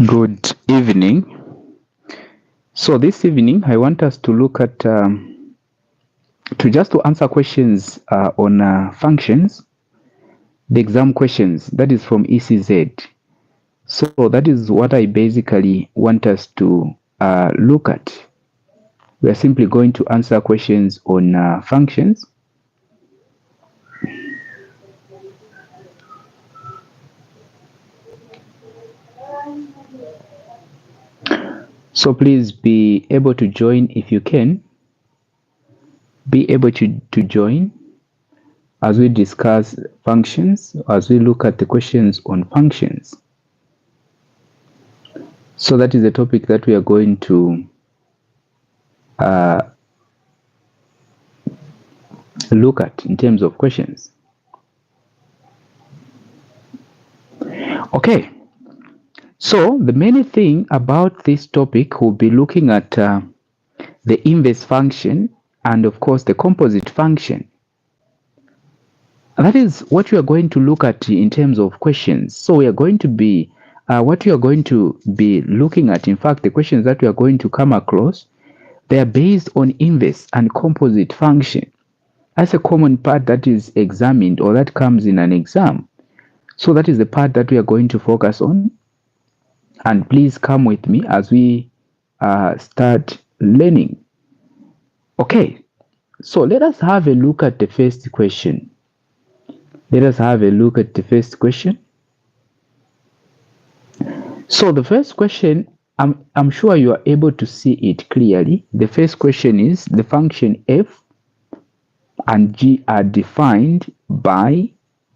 Good evening. So this evening, I want us to look at to answer questions on functions, the exam questions. That is from ECZ. So that is what I basically want us to look at. We are simply going to answer questions on functions. So please be able to join if you can. Be able to join as we discuss functions, as we look at the questions on functions. So that is the topic that we are going to look at in terms of questions. Okay, so the main thing about this topic, we'll be looking at the inverse function and of course the composite function. That is what we are going to look at in terms of questions. So we are going to be what we are going to be looking at, in fact, the questions that we are going to come across, they are based on inverse and composite function. That's a common part that is examined or that comes in an exam. So that is the part that we are going to focus on. And please come with me as we start learning. Okay, so let us have a look at the first question. Let us have a look at the first question. So the first question, I'm sure you are able to see it clearly. The first question is the function f and g are defined by,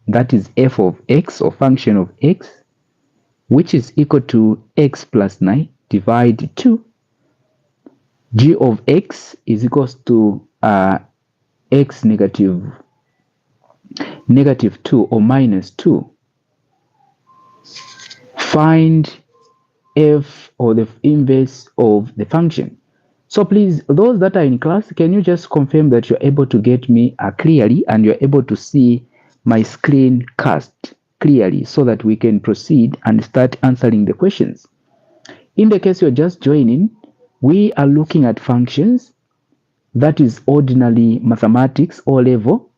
that is f of x or function of x, which is equal to x plus 9 divided 2. G of x is equals to x negative 2 or minus 2. Find f or the inverse of the function. So please, those that are in class, can you just confirm that you're able to get me clearly and you're able to see my screen cast clearly so that we can proceed and start answering the questions. In the case you're just joining, we are looking at functions. That is ordinary mathematics O level.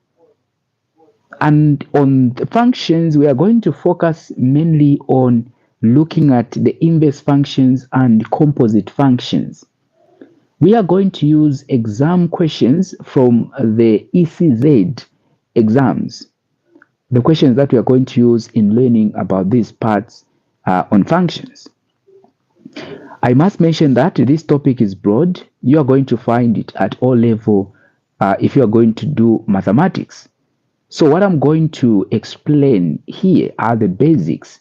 And on the functions, we are going to focus mainly on looking at the inverse functions and composite functions. We are going to use exam questions from the ECZ exams, the questions that we are going to use in learning about these parts on functions. I must mention that this topic is broad. You are going to find it at all level if you are going to do mathematics. So what I'm going to explain here are the basics,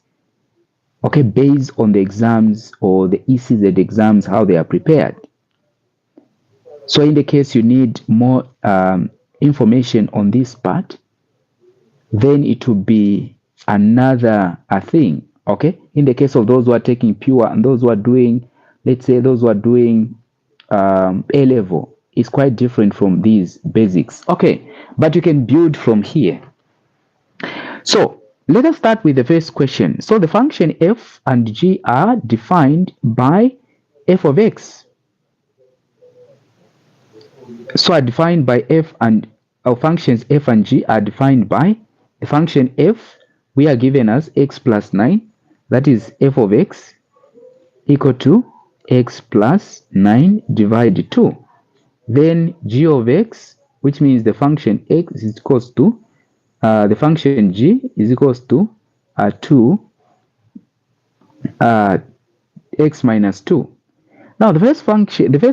okay, based on the exams or the ECZ exams, how they are prepared. So in the case you need more information on this part, then it will be another thing, okay? In the case of those who are taking pure and those who are doing, let's say those who are doing A level, is quite different from these basics, okay? But you can build from here. So let us start with the first question. So the function f and g are defined by f of x. So are defined by f and our functions f and g are defined by the function f. We are given as x plus 9. That is f of x equal to x plus 9 divided 2. Then g of x, which means the function x is equals to the function g is equals to 2 x minus 2. Now the first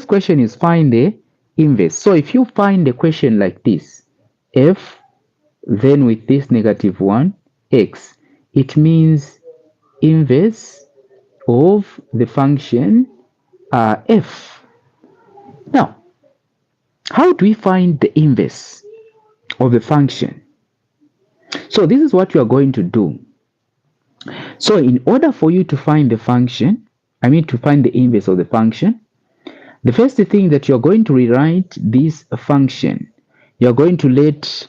question is find the inverse. So if you find a question like this, f, then with this negative 1, x, it means inverse of the function f. Now, how do we find the inverse of the function? So this is what you are going to do. So in order for you to find the function, to find the inverse of the function, the first thing that you're going to rewrite this function, you're going to let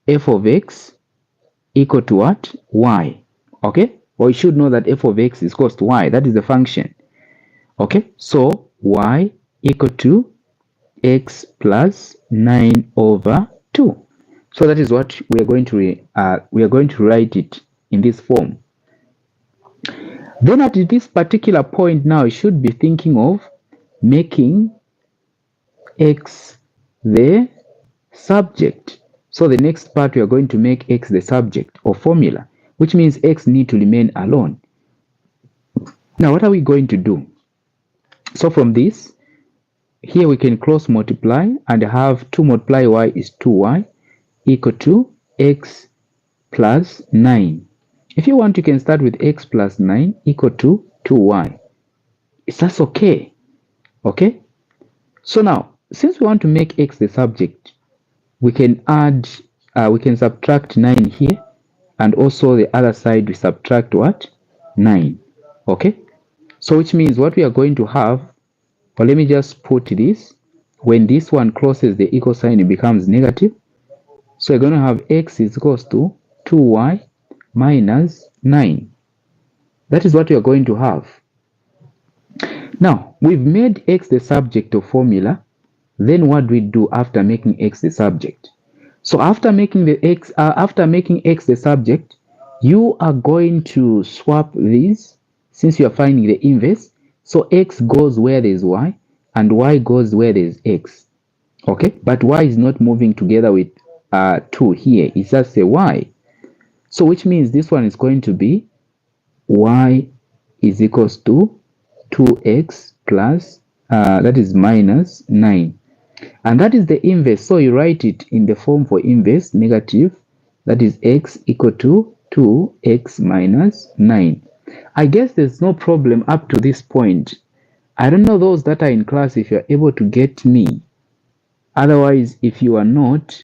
f of x equal to what? Y. Okay? or you should know that f of x is equals to y. That is the function. Okay, so y equal to x plus 9 over 2. So that is what we are going to write it in this form. Then at this particular point now, you should be thinking of making x the subject. So the next part, we are going to make x the subject or formula, which means x need to remain alone. Now, what are we going to do? So from this, here we can cross multiply and have 2 multiply y is 2y equal to x plus 9. If you want, you can start with x plus 9 equal to 2y. Is that okay? Okay? So now, since we want to make x the subject, we can subtract 9 here, and also the other side we subtract what? 9. Okay? So which means what we are going to have, or let me just put this, when this one crosses the equal sign, it becomes negative. So we're going to have x is equals to 2y minus 9. That is what we are going to have. Now, we've made x the subject of formula. Then what do we do after making x the subject? So after making x the subject, you are going to swap these, since you are finding the inverse. So x goes where there is y, and y goes where there is x. Okay, but y is not moving together with 2 here. It's just a y. So which means this one is going to be y is equals to 2x plus that is minus 9. And that is the inverse. So you write it in the form for inverse, negative. That is x equal to 2x minus 9. I guess there's no problem up to this point. I don't know those that are in class if you're able to get me. Otherwise, if you are not,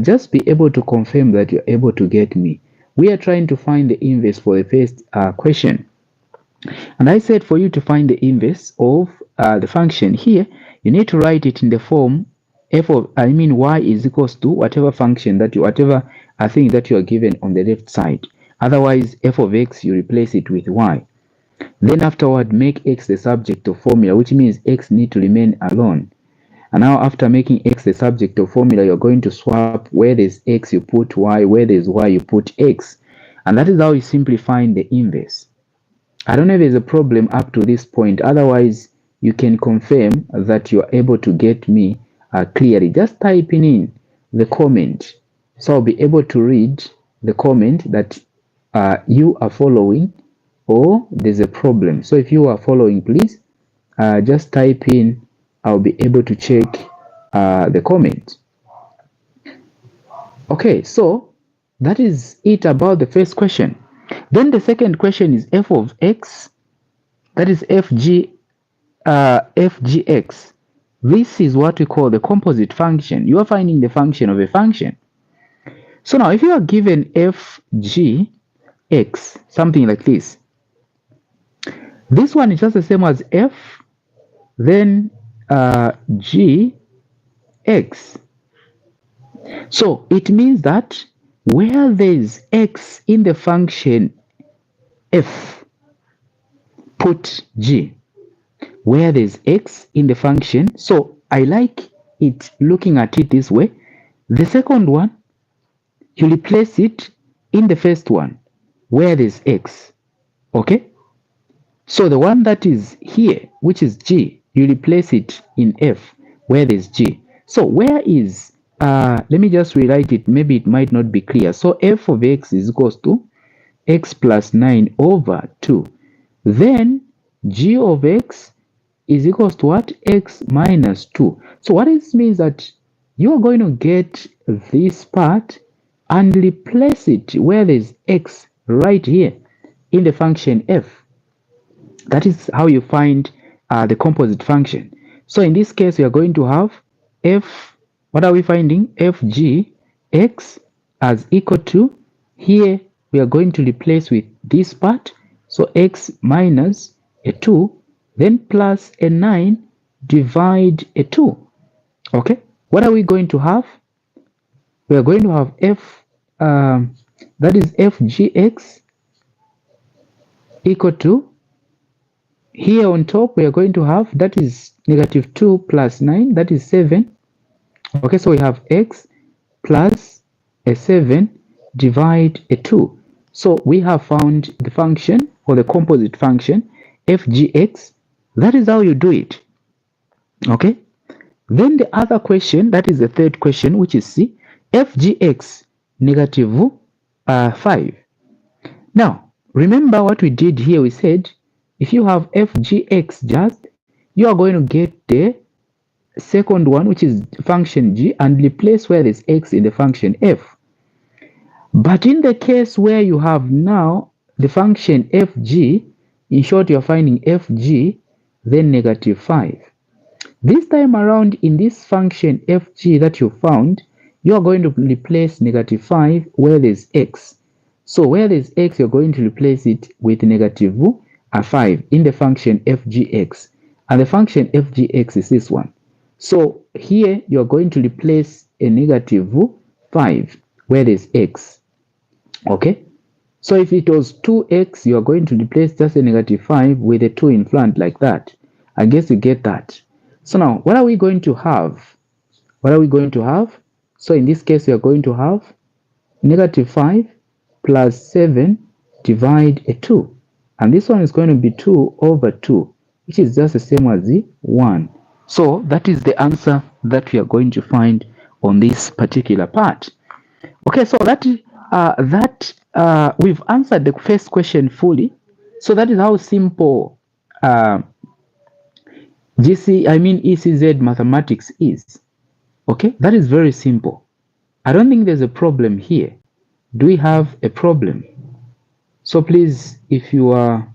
just be able to confirm that you're able to get me. We are trying to find the inverse for the first question. And I said for you to find the inverse of the function here, you need to write it in the form y is equals to whatever function that whatever thing that you are given on the left side. Otherwise, f of x, you replace it with y. Then afterward, make x the subject of formula, which means x need to remain alone. And now after making x the subject of formula, you're going to swap where there's x, you put y, where there's y, you put x. And that is how you simply find the inverse. I don't know if there's a problem up to this point. Otherwise, you can confirm that you are able to get me clearly. Just typing in the comment. So I'll be able to read the comment that you are following or there's a problem. So if you are following, please just type in. I'll be able to check the comment. Okay, so that is it about the first question. Then the second question is f of x, that is fgx. This is what we call the composite function. You are finding the function of a function. So now if you are given fgx, something like this, this one is just the same as f, then gx. So it means that where there is x in the function f, put g. Where there is x in the function, so I like it looking at it this way. The second one, you replace it in the first one where there is x. Okay, so the one that is here, which is g, you replace it in f where there is g. So where is let me just rewrite it, maybe it might not be clear. So f of x is equals to x plus 9 over 2. Then g of x is equals to what? X minus 2. So what it means that you are going to get this part and replace it where there's x right here in the function f. That is how you find the composite function. So in this case, we are going to have f, what are we finding? fgx as equal to, here we are going to replace with this part. So x minus a 2, then plus a 9 divide a 2. Okay, what are we going to have? We are going to have f, that is fgx equal to, here on top we are going to have, that is negative 2 plus 9, that is 7. Okay, so we have x plus a 7 divide a 2. So we have found the function, or the composite function, f g x. That is how you do it. Okay, then the other question, that is the third question, which is C, f g x negative 5. Now remember what we did here. We said if you have f g x, just you are going to get the second one, which is function g, and replace where there's x in the function f. But in the case where you have now the function fg, in short, you're finding fg, then negative 5. This time around, in this function fg that you found, you are going to replace negative 5 where there's x. So where there's x, you're going to replace it with negative 5 in the function fgx. And the function fgx is this one. So here you're going to replace a negative 5 where there's x. Okay? So if it was 2x, you are going to replace just a negative 5 with a 2 in front like that. I guess you get that. So now, what are we going to have? What are we going to have? So in this case, we are going to have negative 5 plus 7 divide a 2. And this one is going to be 2 over 2, which is just the same as the 1. So that is the answer that we are going to find on this particular part. Okay, so we've answered the first question fully. So that is how simple ECZ mathematics is. Okay, that is very simple. I don't think there's a problem here. Do we have a problem? So please, if you are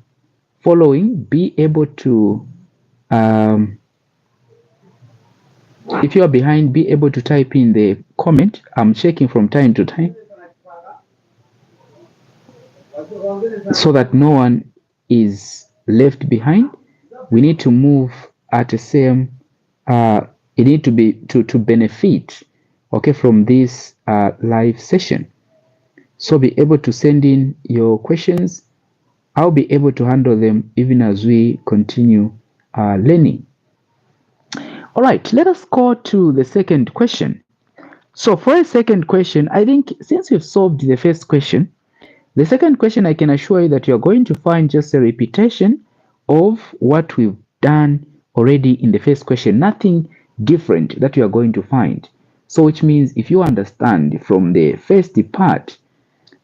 following, be able to, if you are behind, be able to type in the comment. I'm checking from time to time so that no one is left behind. We need to move at the same, it need to be to benefit, okay, from this live session. So be able to send in your questions. I'll be able to handle them even as we continue learning. All right, let us go to the second question. So for a second question, I think since we've solved the first question, the second question, I can assure you that you're going to find just a repetition of what we've done already in the first question, nothing different that you are going to find. So which means if you understand from the first part,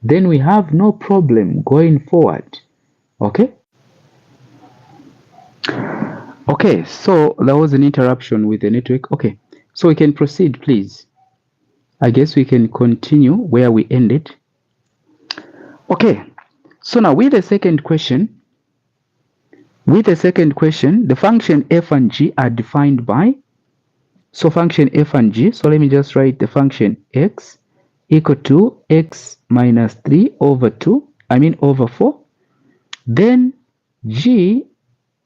then we have no problem going forward. Okay? Okay, so there was an interruption with the network. Okay, so we can proceed, please. I guess we can continue where we ended. Okay, so now with the second question, the function f and g are defined by, so function f and g, so let me just write the function x equal to x minus 3 over 2, over 4. Then g,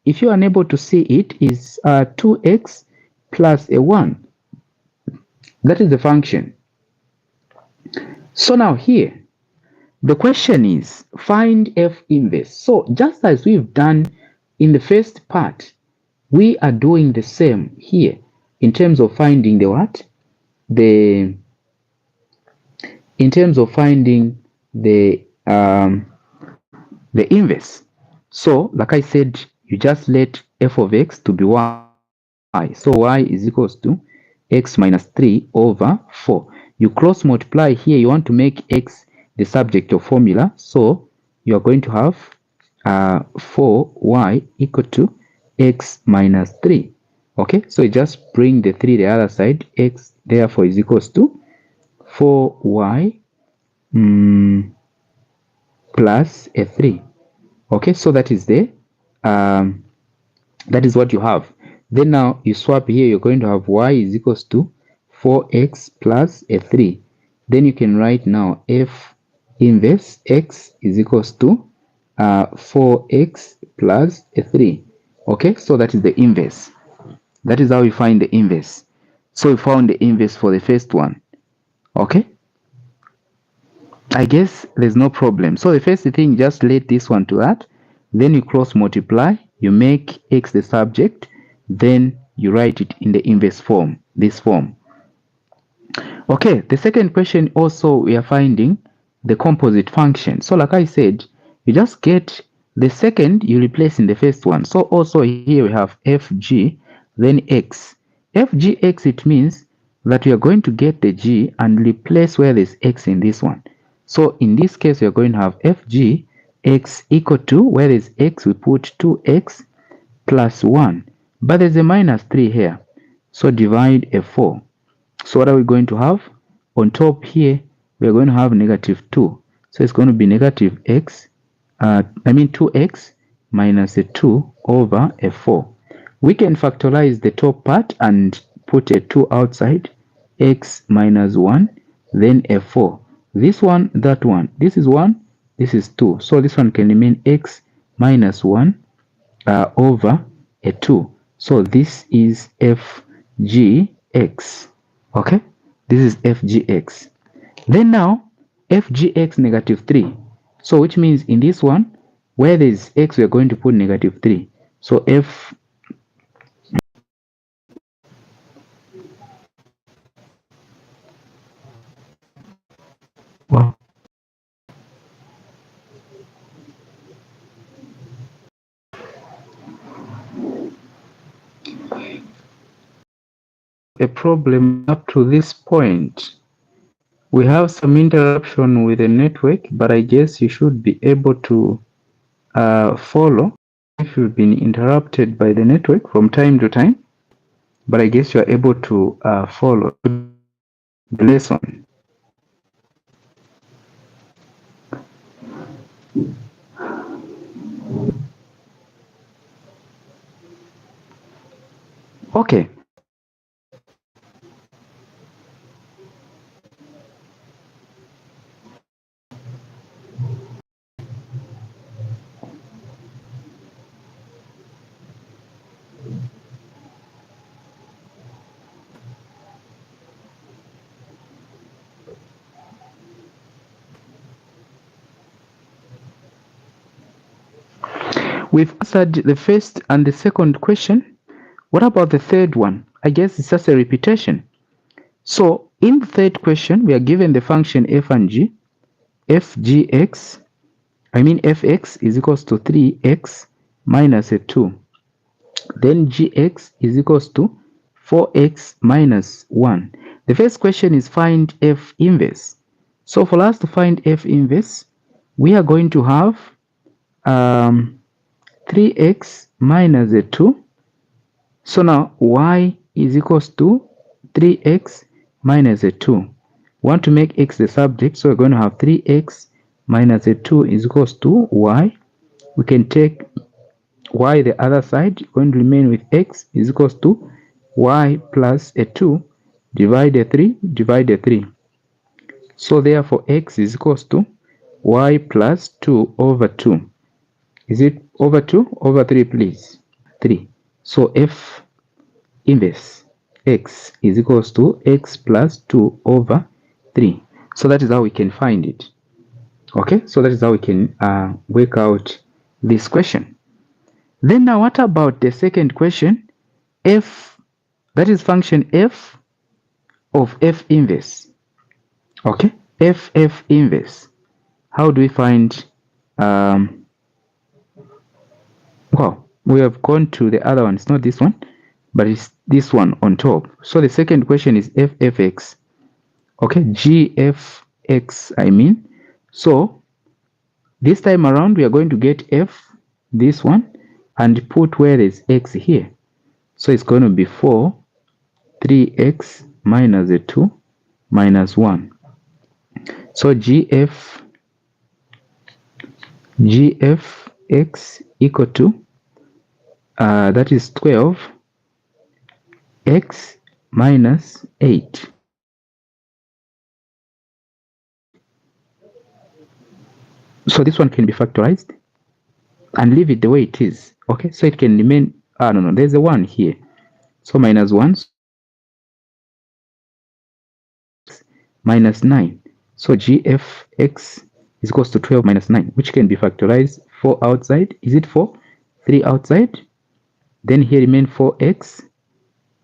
if you are unable to see it, is 2x plus a 1. That is the function. So now here, the question is find f inverse. So just as we've done in the first part, we are doing the same here in terms of finding the what? In terms of finding the inverse. So like I said, you just let f of x to be y. So y is equals to x minus 3 over 4. You cross multiply here, you want to make x the subject of formula. So you are going to have 4y equal to x minus 3. Okay, so you just bring the 3 the other side. X therefore is equals to 4y plus a 3. Okay, so that is the that is what you have. Then now you swap here, you're going to have y is equals to 4x plus a 3. Then you can write now f inverse x is equals to 4x plus a 3. Okay, so that is the inverse. That is how we find the inverse. So we found the inverse for the first one. Okay, I guess there's no problem. So the first thing, just let this one to that. then you cross multiply, you make x the subject, then you write it in the inverse form, this form. Okay, the second question also we are finding the composite function. So like I said, you just get the second, you replace in the first one. So also here we have fg, then x. Fgx, it means that we are going to get the g and replace where there's x in this one. So in this case, we are going to have fg x equal to, where there's x, we put 2x plus 1. But there's a minus 3 here. So divide a 4. So what are we going to have? On top here, we are going to have negative 2. So it's going to be negative x, 2x minus a 2 over a 4. We can factorize the top part and put a 2 outside, x minus 1, then a 4. This one, that one. This is 1, this is 2. So this one can remain x minus 1 over a 2. So this is fgx. Okay, this is fgx. Then now fgx negative 3. So which means in this one, where there is x, we are going to put negative 3. So f, well, a problem up to this point. We have some interruption with the network, but I guess you should be able to follow. If you've been interrupted by the network from time to time, but I guess you are able to follow the lesson. Okay. We've answered the first and the second question. What about the third one? I guess it's just a repetition. So in the third question, we are given the function f and g. Fx is equals to 3x minus a 2. Then gx is equals to 4x minus 1. The first question is find f inverse. So for us to find f inverse, we are going to have 3x minus a 2. So now y is equals to 3x minus a 2. We want to make x the subject, so we're going to have 3x minus a 2 is equals to y. We can take y the other side, going to remain with x is equals to y plus a 2 divide a 3. So therefore x is equals to y plus 2 over 2. Is it over 2? Over 3, please. 3. So f inverse x is equals to x plus 2 over 3. So that is how we can find it. Okay, so that is how we can work out this question. Then now what about the second question? F, that is function f of f inverse. Okay, f inverse. How do we find, well, we have gone to the other one. It's not this one, but it's this one on top. So the second question is fx. Okay, gfx, I mean. So this time around, we are going to get f, this one, and put where is x here. So it's going to be 4, 3x minus a 2 minus 1. So gfx equal to, that is 12 x minus 8. So this one can be factorized and leave it the way it is. Okay, so it can remain, no, there's a 1 here. So minus 1 minus 9. So gfx is equals to 12 minus 9, which can be factorized 4 outside. Is it 4? 3 outside. Then here remain 4x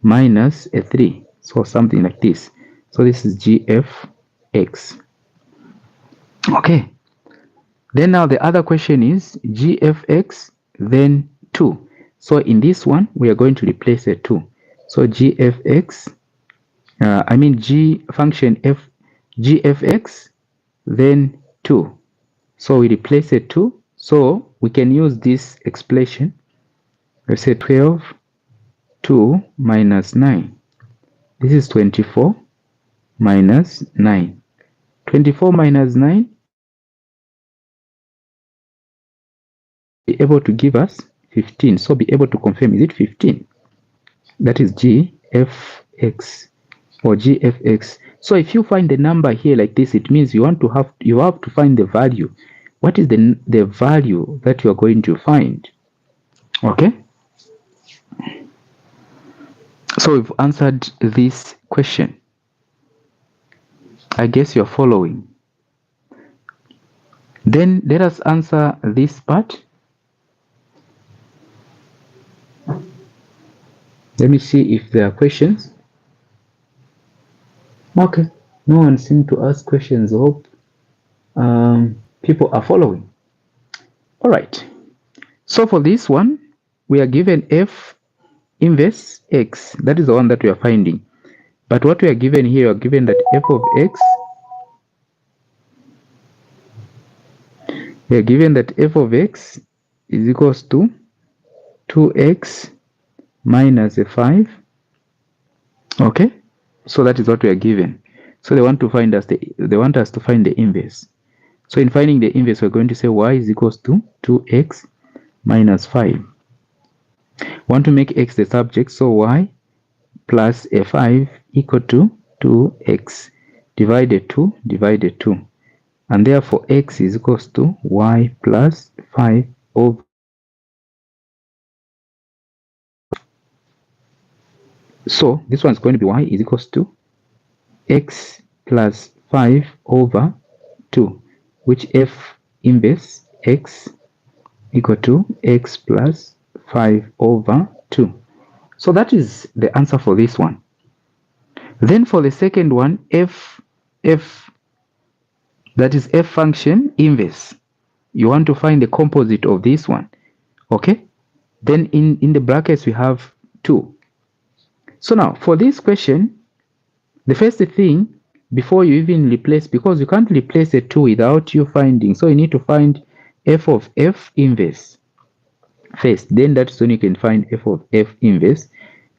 minus a 3. So something like this. So this is gfx. Okay. Then now the other question is gfx, then 2. So in this one, we are going to replace a 2. So gfx, g function f, gfx, then 2. So we replace a 2. So we can use this expression. Let's say 12, 2 minus 9. This is 24 minus 9. 24 minus 9 be able to give us 15. So be able to confirm, is it 15? That is gfx or gfx. So if you find the number here like this, it means you have to find the value. What is the value that you are going to find? Okay. So we've answered this question. I guess you're following. Then let us answer this part. Let me see if there are questions. Okay, no one seemed to ask questions. I hope people are following. All right. So for this one, we are given f inverse x. That is the one that we are finding. But what we are given here, we are given that f of x. We are given that f of x is equals to 2x minus a 5. Okay, so that is what we are given. So they want us to find the inverse. So in finding the inverse, we're going to say y is equals to 2x minus 5. Want to make x the subject, so y plus a 5 equal to 2x divided 2 divided 2. And therefore x is equals to y plus 5 over. So this one is going to be y is equals to x plus 5 over 2, which f inverse x equal to x plus 5 over 2. So that is the answer for this one. Then for the second one, that is f function inverse. You want to find the composite of this one. Okay? Then in the brackets we have 2. So now for this question, the first thing, before you even replace, because you can't replace a 2 without you finding, so you need to find f of f inverse first. Then that's when you can find f of f inverse.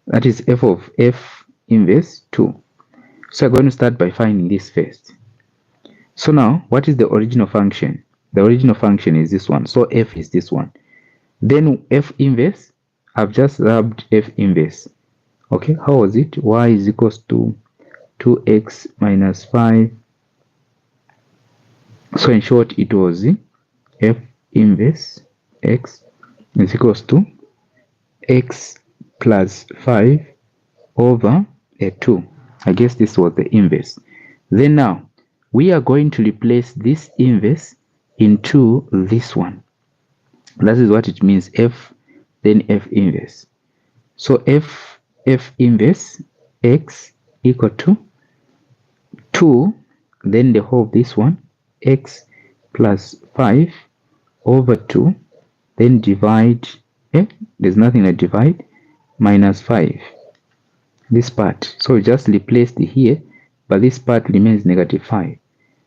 That is f of f inverse 2. So I'm going to start by finding this first. So now, what is the original function? The original function is this one. So f is this one. Then f inverse, I've just rubbed f inverse. Okay, how was it? Y is equals to 2x minus 5. So in short, it was f inverse x is equals to x plus 5 over a 2. I guess this was the inverse. Then now, we are going to replace this inverse into this one. That is what it means, f, then f inverse. So f inverse x equal to 2, then the whole of this one, x plus 5 over 2, then divide, there's nothing to divide, minus 5. This part, so we just replaced here, but this part remains negative 5.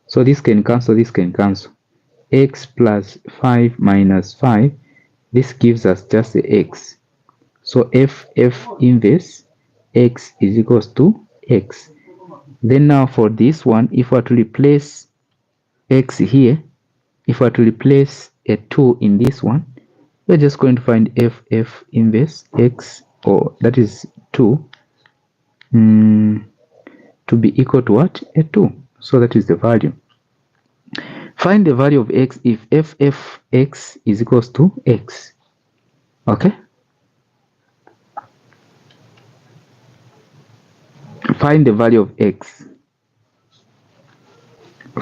So this can cancel, this can cancel. X plus 5 minus 5, this gives us just the x. So f inverse x is equals to x. Then now for this one, if we are to replace x here, if we are to replace a 2 in this one, we're just going to find f inverse x, or that is 2, to be equal to what? A 2. So that is the value. Find the value of x if f(x) is equals to x. Okay? Find the value of x.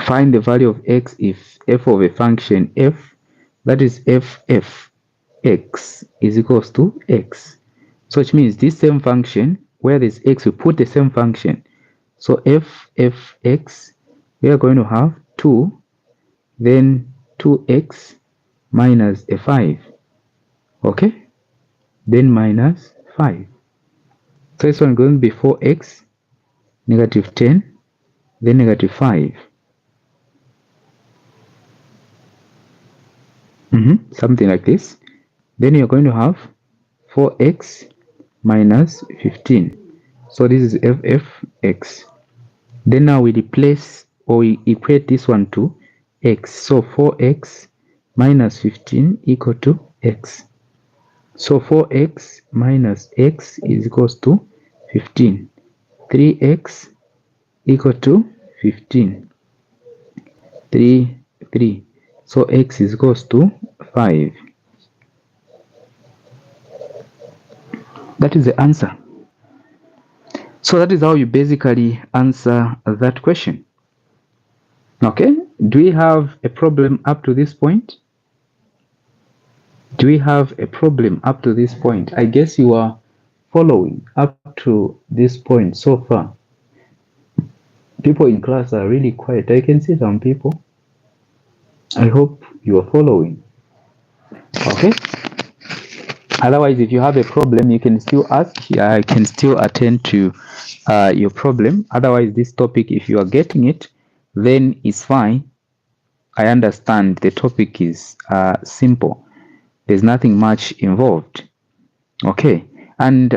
Find the value of x if f of a function f that is f(x) is equals to x. So which means this same function, where there's x, we put the same function. So f(x), we are going to have 2, then 2x minus a 5. Okay? Then minus 5. So this one going to be 4x, negative 10, then negative 5. Something like this. Then you're going to have 4x minus 15. So this is f(x). Then now we replace or we equate this one to x. So 4x minus 15 equal to x. So 4x minus x is equals to 15. 3x equal to 15. 3. So x is equals to 5. That is the answer. So that is how you basically answer that question. Okay, do we have a problem up to this point? Do we have a problem up to this point? I guess you are following up to this point so far. People in class are really quiet. I can see some people. I hope you are following. Okay. Otherwise, if you have a problem, you can still ask. I can still attend to your problem. Otherwise, this topic, if you are getting it, then it's fine. I understand the topic is simple. There's nothing much involved. Okay. And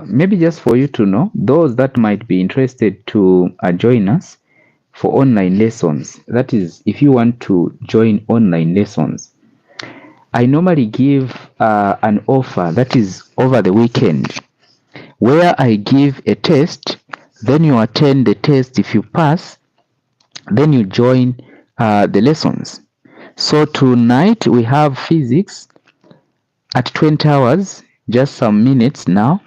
maybe just for you to know, those that might be interested to join us for online lessons, that is, if you want to join online lessons, I normally give an offer that is over the weekend, where I give a test, then you attend the test. If you pass, then you join the lessons. So tonight we have physics at 20 hours, just some minutes now,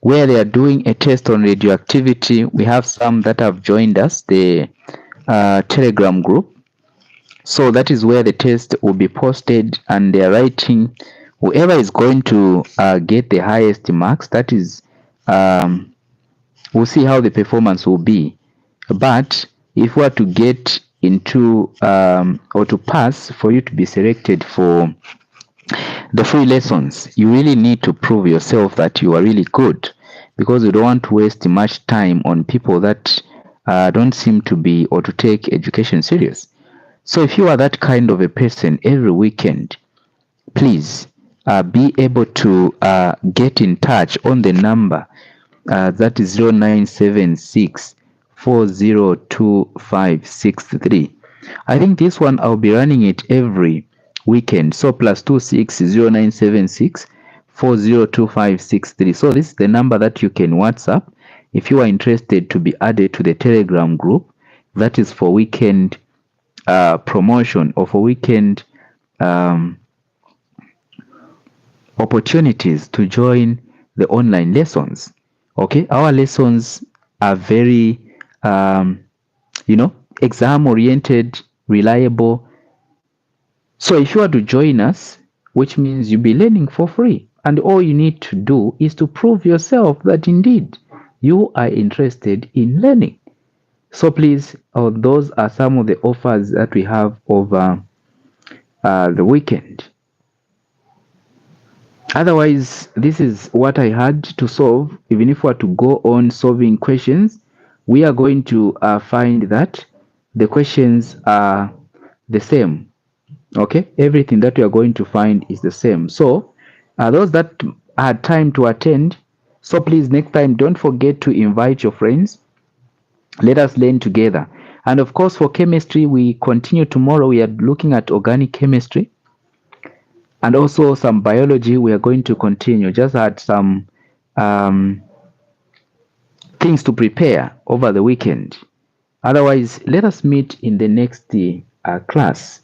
where they are doing a test on radioactivity. We have some that have joined us, the Telegram group. So that is where the test will be posted, and they are writing. Whoever is going to get the highest marks, that is, we'll see how the performance will be. But if we are to get into or to pass, for you to be selected for the free lessons, you really need to prove yourself that you are really good, because you don't want to waste much time on people that don't seem to be or to take education serious. So if you are that kind of a person, every weekend, please be able to get in touch on the number that is 0976 402563. I think this one I'll be running it every weekend. So +26 0976 402563. So this is the number that you can WhatsApp if you are interested to be added to the Telegram group. That is for weekend promotion or for weekend opportunities to join the online lessons. Okay, our lessons are very exam oriented, reliable. So if you are to join us, which means you'll be learning for free, and all you need to do is to prove yourself that indeed you are interested in learning. So please, those are some of the offers that we have over the weekend. Otherwise, this is what I had to solve. Even if we are to go on solving questions, we are going to find that the questions are the same. Okay, everything that we are going to find is the same. So those that had time to attend, so please next time don't forget to invite your friends. Let us learn together. And of course, for chemistry, we continue tomorrow. We are looking at organic chemistry and also some biology. We are going to continue. Just had some things to prepare over the weekend. Otherwise, let us meet in the next class.